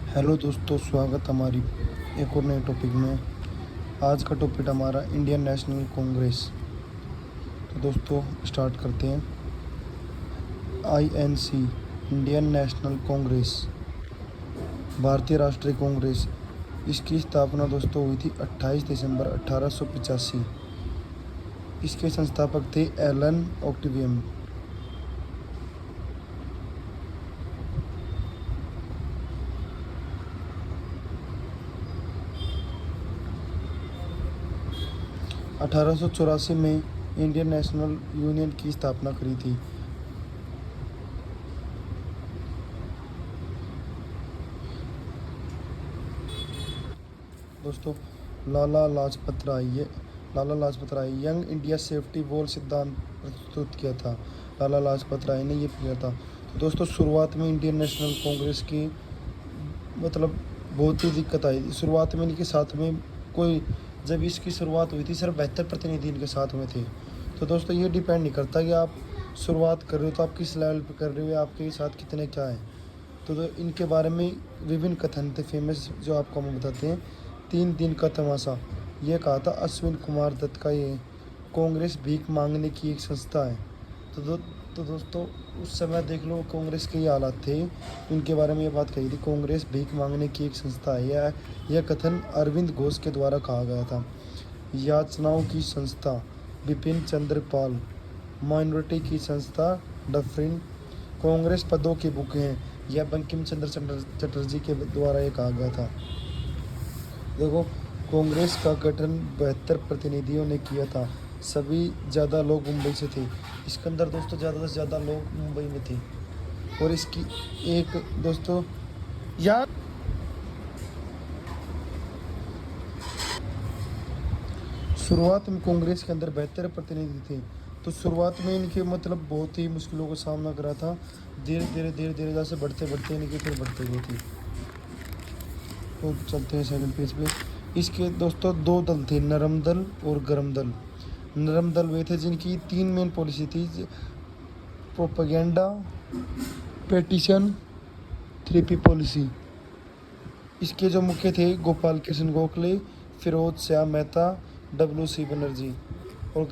Hello दोस्तों, स्वागत हमारी एक और नए टॉपिक में। आज का टॉपिक हमारा इंडियन नेशनल कांग्रेस। तो दोस्तों स्टार्ट करते हैं। आईएनसी, इंडियन नेशनल कांग्रेस, भारतीय राष्ट्रीय कांग्रेस। इसकी स्थापना दोस्तों हुई थी 28 दिसंबर 1885। इसके संस्थापक थे एलन ऑक्टेवियम। 1884 में इंडियन नेशनल यूनियन की स्थापना करी थी। दोस्तों Lala Lajpat Rai young India safety wall सिद्धांत प्रस्तुत किया था। लाला लाजपत राय ने ये किया था। तो दोस्तों शुरुआत में इंडियन नेशनल कांग्रेस की मतलब बहुत ही दिक्कत आई थी। शुरुआत में इनके साथ में कोई जब इसकी शुरुआत हुई थी सिर्फ 72 प्रतिनिधि इनके साथ में थे। तो दोस्तों ये डिपेंड नहीं करता कि आप शुरुआत कर रहे हो तो आप किस लेवल पे कर रहे हो या आपके साथ कितने क्या है। तो इनके बारे में विभिन्न कथन थे फेमस, जो आपको हम बताते हैं। 3 दिन का तमाशा, ये कहा था अश्विन कुमार दत्त का। ये कांग्रेस भीख मांगने की एक संस्था है। तो दो, तो दोस्तों उस समय देख लो कांग्रेस के ये हालात थे। इनके बारे में ये बात कही थी, कांग्रेस भीख मांगने की एक संस्था है। यह कथन अरविंद घोष के द्वारा कहा गया था। याचनाओं की संस्था, बिपिन चंद्र पाल। माइनॉरिटी की संस्था, डफरिन। कांग्रेस पदों की बुक हैं, यह बंकिम चंद्र चटर्जी के द्वारा ये कहा गया था। देखो कांग्रेस का गठन 72 प्रतिनिधियों ने किया था। सभी ज़्यादा लोग मुंबई से थे। इसके अंदर दोस्तों ज़्यादा से ज़्यादा लोग मुंबई में थे। और इसकी एक दोस्तों यार शुरुआत में कांग्रेस के अंदर 72 प्रतिनिधि थे। तो शुरुआत में इनके मतलब बहुत ही मुश्किलों का सामना करा था। धीरे धीरे जैसे बढ़ते बढ़ते इनके फिर बढ़ते गए थे। तो चलते हैं सेकंड पेज पे। इसके दोस्तों 2 दल थे, नरम दल और गरम दल। नरम दल वे थे जिनकी 3 मेन पॉलिसी थी: प्रोपेगेंडा, पेटिशन, 3P पॉलिसी। इसके जो मुख्य थे गोपाल कृष्ण गोखले, फिरोज शाह मेहता, WC बनर्जी। और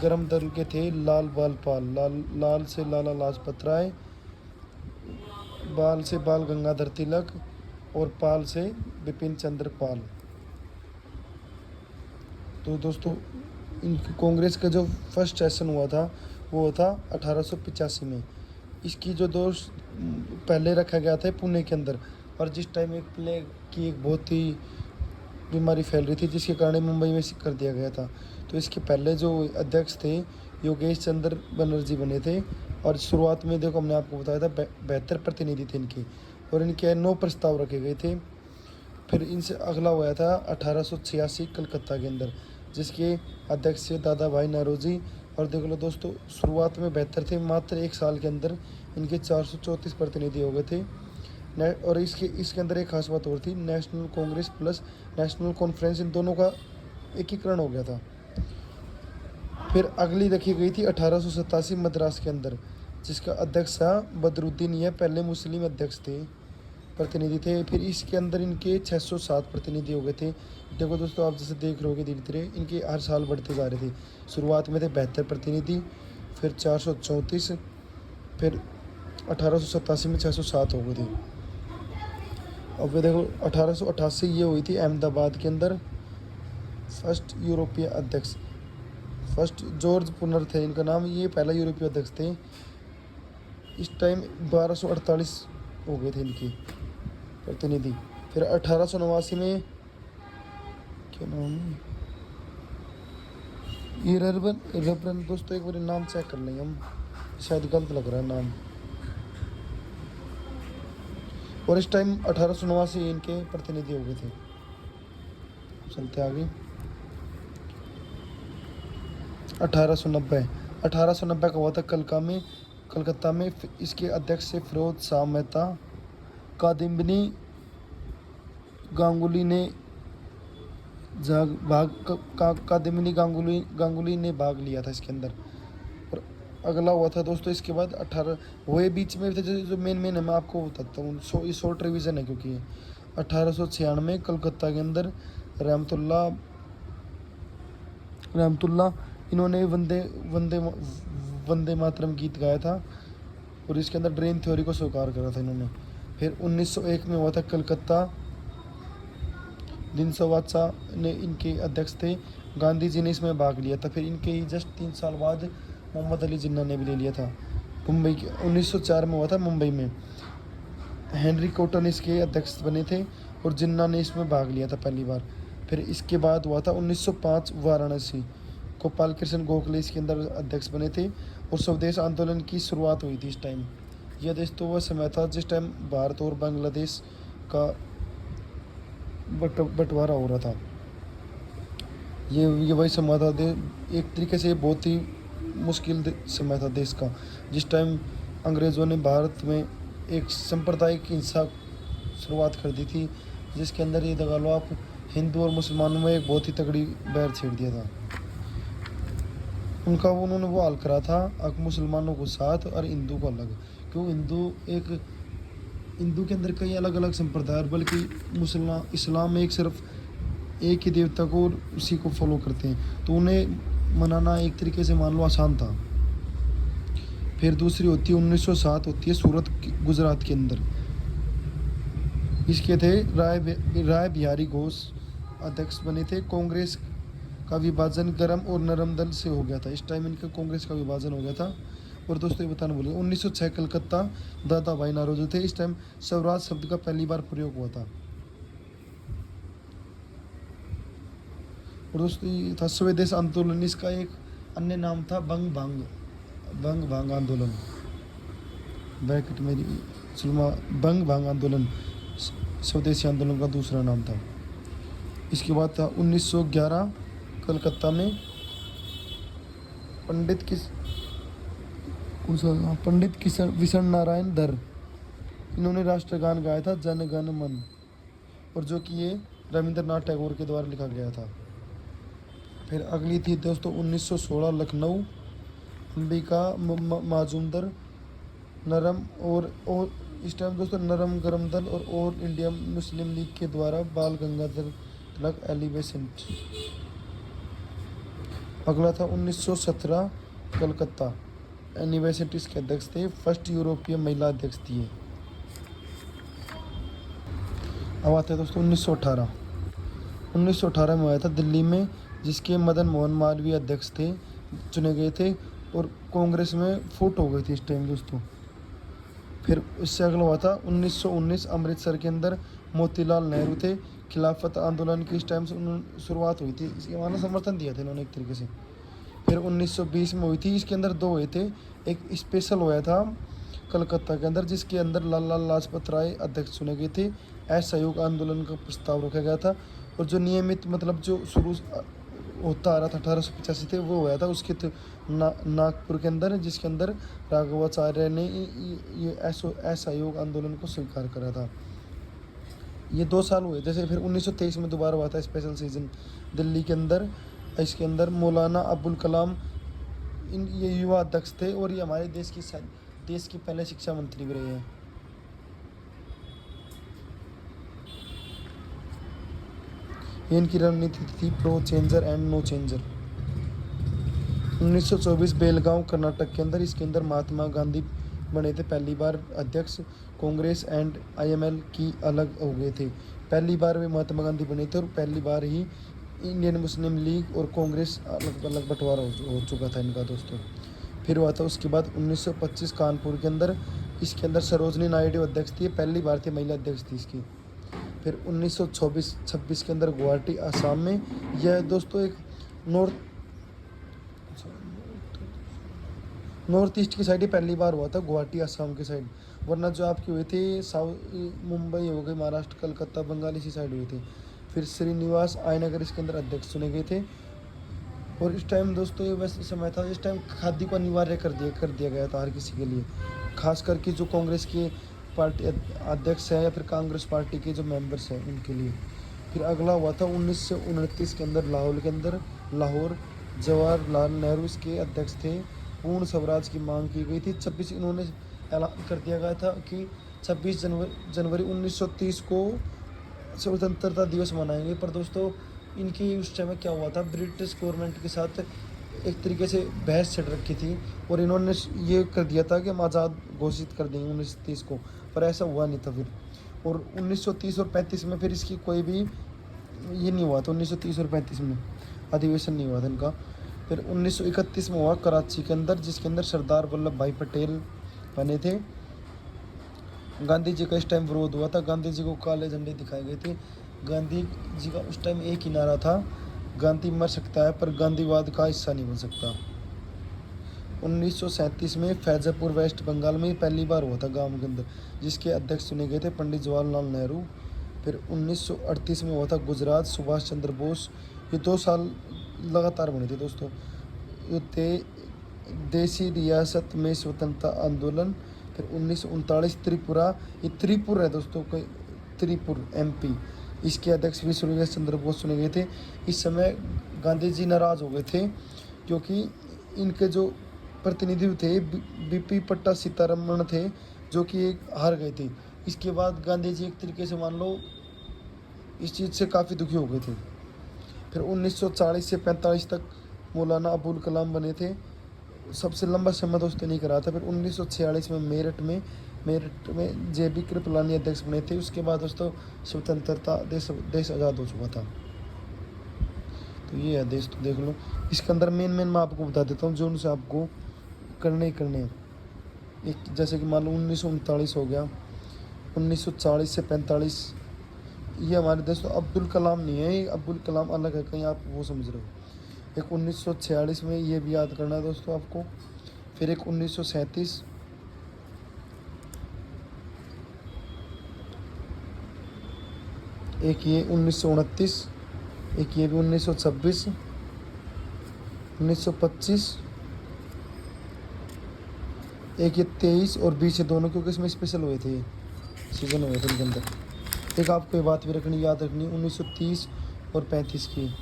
गरम दल के थे लाल बाल पाल। लाल से लाला लाजपत राय, बाल से बाल गंगाधर तिलक और पाल से बिपिन चंद्र पाल। तो दोस्तों इन कांग्रेस का जो फर्स्ट सेशन हुआ था वो था 1885 में। इसकी जो दोस्त पहले रखा गया था पुणे के अंदर। और जिस टाइम एक प्लेग की एक बहुत ही बीमारी फैल रही थी जिसके कारण मुंबई में कर दिया गया था। तो इसके पहले जो अध्यक्ष थे योगेश चंद्र बनर्जी बने थे। और शुरुआत में देखो हमने आपको बताया था 72 प्रतिनिधि थे इनके। और इनके 9 प्रस्ताव रखे गए थे। फिर इनसे अगला हुआ था 1886 कलकत्ता के अंदर, जिसके अध्यक्ष थे दादा भाई नौरोजी। और देख लो दोस्तों शुरुआत में 72 थे, मात्र एक साल के अंदर इनके 434 प्रतिनिधि हो गए थे। और इसके अंदर एक खास बात और थी, National Congress plus National Conference, इन दोनों का एकीकरण हो गया था। फिर अगली रखी गई थी 1887 मद्रास के अंदर, जिसका अध्यक्ष था बदरुद्दीन। यह पहले मुस्लिम अध्यक्ष थे, प्रतिनिधि थे। फिर इसके अंदर इनके 607 प्रतिनिधि हो गए थे। देखो दोस्तों आप जैसे देख रहे हो धीरे धीरे इनके हर साल बढ़ते जा रहे थे। शुरुआत में थे 72 प्रतिनिधि, फिर 434, फिर 1887 में 607 हो गए थे। और फिर देखो 1888 ये हुई थी अहमदाबाद के अंदर फर्स्ट यूरोपीय अध्यक्ष। फर्स्ट जॉर्ज पुनर थे इनका नाम, ये पहला यूरोपीय अध्यक्ष थे। इस टाइम 1248 हो गए थे इनके प्रतिनिधि। फिर 1889 में क्या नाम है ये रबरन दोस्तों, एक बार नाम चेक कर लेंगे हम, शायद गलत लग रहा है नाम। और इस टाइम 1889 इनके प्रतिनिधि हो गए थे। चलते आगे। 1890 का हुआ था कलकत्ता में। इसके अध्यक्ष से फिरोज शाह मेहता। कादिम्बनी गांगुली ने कादिम्बनी गांगुली ने भाग लिया था इसके अंदर। और अगला हुआ था दोस्तों इसके बाद 18 हुए बीच में थे जो मेन है, मैं आपको बताता हूँ। ये शॉर्ट रिवीजन है क्योंकि 1896 कलकत्ता के अंदर रहमतुल्ला रहमतुल्ला इन्होंने वंदे वंदे वंदे मातरम गीत गाया था और इसके अंदर ड्रेन थ्योरी को स्वीकार करा था इन्होंने। फिर 1901 में हुआ था कलकत्ता दिन सवात्सा ने इनके अध्यक्ष थे, गांधी जी ने इसमें भाग लिया था। फिर इनके ही जस्ट 3 साल बाद मोहम्मद अली जिन्ना ने भी ले लिया था। मुंबई के 1904 में हुआ था मुंबई में, हेनरी कॉटन इसके अध्यक्ष बने थे और जिन्ना ने इसमें भाग लिया था पहली बार। फिर इसके बाद हुआ था 1905 वाराणसी, गोपाल कृष्ण गोखले इसके अंदर अध्यक्ष बने थे और स्वदेश आंदोलन की शुरुआत हुई थी इस टाइम। यह देश तो वह समय था जिस टाइम भारत और बांग्लादेश का बंटवारा हो रहा था। ये वही समय था एक तरीके से बहुत ही मुश्किल समय था देश का, जिस टाइम अंग्रेज़ों ने भारत में एक सांप्रदायिक हिंसा शुरुआत कर दी थी, जिसके अंदर ये लगा लो आप हिंदू और मुसलमानों में एक बहुत ही तगड़ी बैर छेड़ दिया था। उन्होंने वो हाल करा था मुसलमानों को साथ और हिंदू को अलग। क्यों हिंदू के अंदर कई अलग अलग संप्रदाय, बल्कि इस्लाम में एक सिर्फ एक ही देवता को और उसी को फॉलो करते हैं, तो उन्हें मनाना एक तरीके से मान लो आसान था। फिर दूसरी होती है 1907 होती है सूरत गुजरात के अंदर, इसके थे राय बिहारी घोष अध्यक्ष बने थे। कांग्रेस का विभाजन गरम और नरम दल से हो गया था, इस टाइम इनका कांग्रेस का विभाजन हो गया था। और दोस्तों ये बताना भूलिए 1906 कलकत्ता दादा भाई नारोजी थे, इस टाइम स्वराज शब्द का पहली बार प्रयोग हुआ था। और दोस्तों ये था स्वदेश आंदोलन, इसका एक अन्य नाम था बंग भांग आंदोलन, ब्रैकेट में बंग भांग आंदोलन स्वदेशी आंदोलन का दूसरा नाम था। इसके बाद था 1911 कलकत्ता में पंडित किशन नारायण धर, इन्होंने राष्ट्रगान गाया था जन गण मन, और जो कि ये रविंद्रनाथ टैगोर के द्वारा लिखा गया था। फिर अगली थी दोस्तों 1916 लखनऊ, अंबिका माजुमदर नरम और इस टाइम दोस्तों नरम गरम दल और इंडिया मुस्लिम लीग के द्वारा बाल गंगाधर तिलक एलिवेसेंट। अगला था 1917 कलकत्ता, एनिवेसेंट इसके अध्यक्ष थे, फर्स्ट यूरोपीय महिला अध्यक्ष थी। अब आते हैं दोस्तों 1918 में आया था दिल्ली में, जिसके मदन मोहन मालवीय अध्यक्ष थे, चुने गए थे और कांग्रेस में फूट हो गई थी इस टाइम दोस्तों। फिर इससे अगला हुआ था 1919 अमृतसर के अंदर, मोतीलाल नेहरू थे, खिलाफत आंदोलन की इस टाइम से शुरुआत हुई थी, इसके माना समर्थन दिया था इन्होंने एक तरीके से। फिर 1920 में हुई थी, इसके अंदर दो हुए थे, एक स्पेशल हुआ था कलकत्ता के अंदर, जिसके अंदर लाला लाजपत राय अध्यक्ष चुने गए थे, असहयोग आंदोलन का प्रस्ताव रखा गया था। और जो नियमित मतलब जो शुरू होता आ रहा था 1885 थे, वो हुआ था उसके नागपुर के अंदर, जिसके अंदर राघवाचार्य ने ये असहयोग आंदोलन को स्वीकार करा था। ये 2 साल हुए थे। फिर 1923 में दोबारा हुआ था स्पेशल सीजन दिल्ली के अंदर, इसके अंदर मौलाना अबुल कलाम ये युवा अध्यक्ष थे और ये हमारे देश के पहले शिक्षा मंत्री भी रहे हैं। इनकी रणनीति थी pro changer and no changer. 1924 Belgaum Karnataka के अंदर, इसके अंदर महात्मा गांधी बने थे पहली बार अध्यक्ष, कांग्रेस एंड आईएमएल की अलग हो गए थे। पहली बार वे महात्मा गांधी बने थे और पहली बार ही इंडियन मुस्लिम लीग और कांग्रेस अलग अलग बंटवारा हो चुका था इनका दोस्तों। फिर हुआ था उसके बाद 1925 कानपुर के अंदर, इसके अंदर सरोजनी नायडू अध्यक्ष थी, पहली भारतीय महिला अध्यक्ष थी इसकी। फिर 1926 के अंदर गुवाहाटी आसाम में, यह दोस्तों एक नॉर्थ ईस्ट की साइड ही पहली बार हुआ था, गुवाहाटी आसाम की साइड, वरना जो आपकी हुए थे मुंबई हो गई, महाराष्ट्र कलकत्ता बंगाल इसी साइड हुए थे। फिर श्रीनिवास आयनगर इसके अंदर अध्यक्ष चुने गए थे। और इस टाइम दोस्तों ये वैसे समय था इस टाइम खादी को अनिवार्य कर दिया गया था हर किसी के लिए, खास करके जो कांग्रेस के पार्टी अध्यक्ष हैं या फिर कांग्रेस पार्टी के जो मेंबर्स हैं उनके लिए। फिर अगला हुआ था 1929 के अंदर लाहौर के अंदर, लाहौर जवाहरलाल नेहरू इसके अध्यक्ष थे, पूर्ण स्वराज की मांग की गई थी। 26 इन्होंने ऐलान कर दिया गया था कि 26 जनवरी 1930 को स्वतंत्रता दिवस मनाएंगे। पर दोस्तों इनकी उस समय क्या हुआ था, ब्रिटिश गवर्नमेंट के साथ एक तरीके से बहस छिड़ रखी थी और इन्होंने ये कर दिया था कि हम आज़ाद घोषित कर देंगे 1930 को, पर ऐसा हुआ नहीं था फिर। और 1930 और 35 में फिर इसकी कोई भी ये नहीं हुआ था। 1930 और 35 में अधिवेशन नहीं हुआ था इनका। फिर 1931 में हुआ कराची के अंदर, जिसके अंदर सरदार वल्लभ भाई पटेल बने थे। गांधी जी का इस टाइम विरोध हुआ था, गांधी जी को काले झंडे दिखाए गए थे। गांधी जी का उस टाइम एक ही नारा था, गांधी मर सकता है पर गांधीवाद का हिस्सा नहीं बन सकता। 1937 में फैजापुर वेस्ट बंगाल में पहली बार हुआ था गांव के अंदर, जिसके अध्यक्ष चुने गए थे पंडित जवाहरलाल नेहरू। फिर 1938 में हुआ था गुजरात, सुभाष चंद्र बोस। ये 2 साल लगातार बने थे दोस्तों। ये देसी रियासत में स्वतंत्रता आंदोलन। फिर 1939 त्रिपुरा, ये त्रिपुर है दोस्तों, कोई त्रिपुर MP, इसके अध्यक्ष भी सूर्य चंद्र बोस चुने गए थे। इस समय गांधी जी नाराज हो गए थे क्योंकि इनके जो प्रतिनिधि थे BP पट्टा सीतारमण थे, जो कि एक हार गए थे। इसके बाद गांधी जी एक तरीके से मान लो इस चीज़ से काफ़ी दुखी हो गए थे। फिर 1940 से 45 तक मौलाना अबुल कलाम बने थे। सबसे लंबा समय दोस्तों नहीं करा था। फिर 1946 में मेरठ में JB कृपलानी अध्यक्ष बने थे। उसके बाद दोस्तों स्वतंत्रता देश आज़ाद हो चुका था। तो ये है देश, तो देख लो इसके अंदर मेन मैं आपको बता देता हूँ जो उनसे आपको करने ही करने हैं। एक जैसे कि मान लो 1939 हो गया, 1940 से 45 ये हमारे देश। तो अब्दुल कलाम नहीं है, ये अब्दुल कलाम अलग है, कहीं आप वो समझ रहे हो। एक 1946 में ये भी याद करना है दोस्तों आपको। फिर एक 1937, एक ये 1929, एक ये भी 1926, 1925, एक ये 23 और 20 ये दोनों, क्योंकि इसमें स्पेशल हुए थे, सीजन हुए थे इनके अंदर। एक आपको ये बात भी रखनी याद रखनी 1930 और 35 की।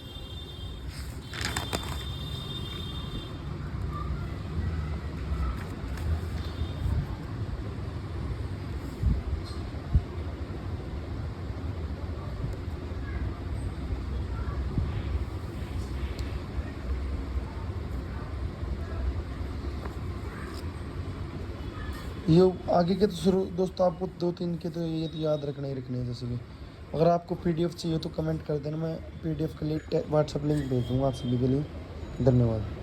ये आगे के तो शुरू दोस्तों आपको 2-3 के तो ये तो याद रखना ही रखने हैं। जैसे कि अगर आपको PDF चाहिए तो कमेंट कर देना, मैं PDF के लिए WhatsApp लिंक भेज दूँगा आप सभी के लिए। धन्यवाद।